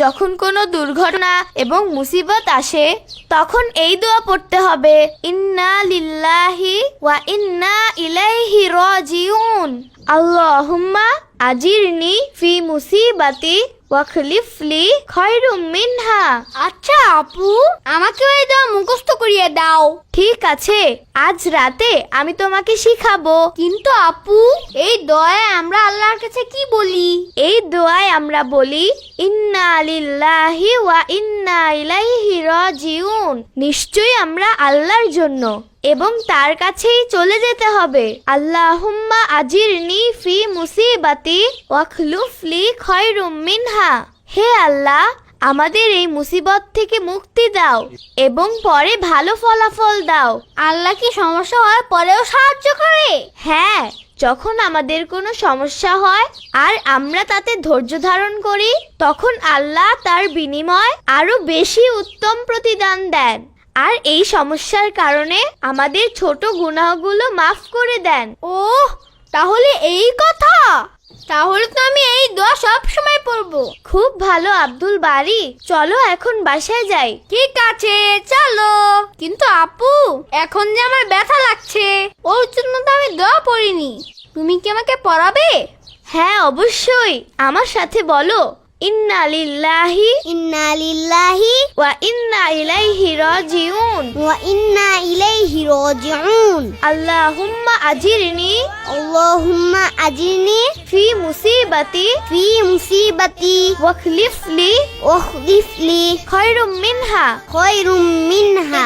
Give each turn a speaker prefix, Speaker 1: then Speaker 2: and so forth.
Speaker 1: যখন কোনো দুর্ঘটনা এবং মুসিবত আসে তখন এই দোয়া পড়তে হবে, ইন্না লিল্লাহি ওয়া ইন্না ইলাইহি রাজিউন। আল্লাহুম্মা আজিরনি ফি মুসিবাতি ওয়াখলিফলি খায়রুম মিনহা।
Speaker 2: আচ্ছা আপু, আমাকে এই দোয়া মুখস্থ করিয়ে দাও।
Speaker 1: ঠিক আছে, আজ রাতে আমি তোমাকে শিখাবো।
Speaker 2: কিন্তু আপু, এই দোয়ায় আমরা আল্লাহর কাছে কি বলি?
Speaker 1: এই দোয়ায় আমরা বলি, ইন্না লিল্লাহি ওয়া ইন্না ইলাইহি রাজিউন। নিশ্চয়ই আমরা আল্লাহর জন্য এবং তার কাছেই চলে যেতে হবে। আল্লাহুম্মা আজিরনি ফি মুসিবাতি ওয়াখলুফলি খায়রুম মিনহা। হে আল্লাহ, আমাদের এই মুসিবত থেকে মুক্তি দাও এবং পরে ভালো ফলাফল দাও।
Speaker 2: আল্লাহ কি সমস্যা হওয়ার পরেও সাহায্য করে?
Speaker 1: হ্যাঁ, যখন আমাদের কোনো সমস্যা হয় আর আমরা তাতে ধৈর্য ধারণ করি তখন আল্লাহ তার বিনিময় আরো বেশি উত্তম প্রতিদান দেন আর এই সমস্যার কারণে আমাদের ছোট গুনাহগুলো মাফ করে দেন।
Speaker 2: ওহ, তাহলে এই কথা। তাহলে তো আমি এই দোয়া সব সময় পড়বো।
Speaker 1: খুব ভালো আব্দুল বারী, চলো এখন বাসায় যাই।
Speaker 2: ঠিক আছে, চলো। কিন্তু আপু, এখন যে আমার ব্যথা লাগছে, ওর জন্য তো আমি দোয়া পড়িনি। তুমি কি আমাকে পড়াবে?
Speaker 1: হ্যাঁ অবশ্যই, আমার সাথে বলো, ইন্না লিল্লাহি
Speaker 2: ইন্না লিল্লাহি
Speaker 1: ওয়া ইন্না ইলাইহি রাজিউন।
Speaker 2: ওয়া ইন্না ইলাইহি রাজিউন।
Speaker 1: আল্লাহুম্মা আজিরনি
Speaker 2: আল্লাহুম্মা আজিরনি
Speaker 1: ফি মুসিবাতি
Speaker 2: ফি মুসিবাতি
Speaker 1: ওয়াখলিফলি
Speaker 2: ওয়াখলিফলি
Speaker 1: খায়রুম মিনহা।
Speaker 2: খায়রুম মিনহা।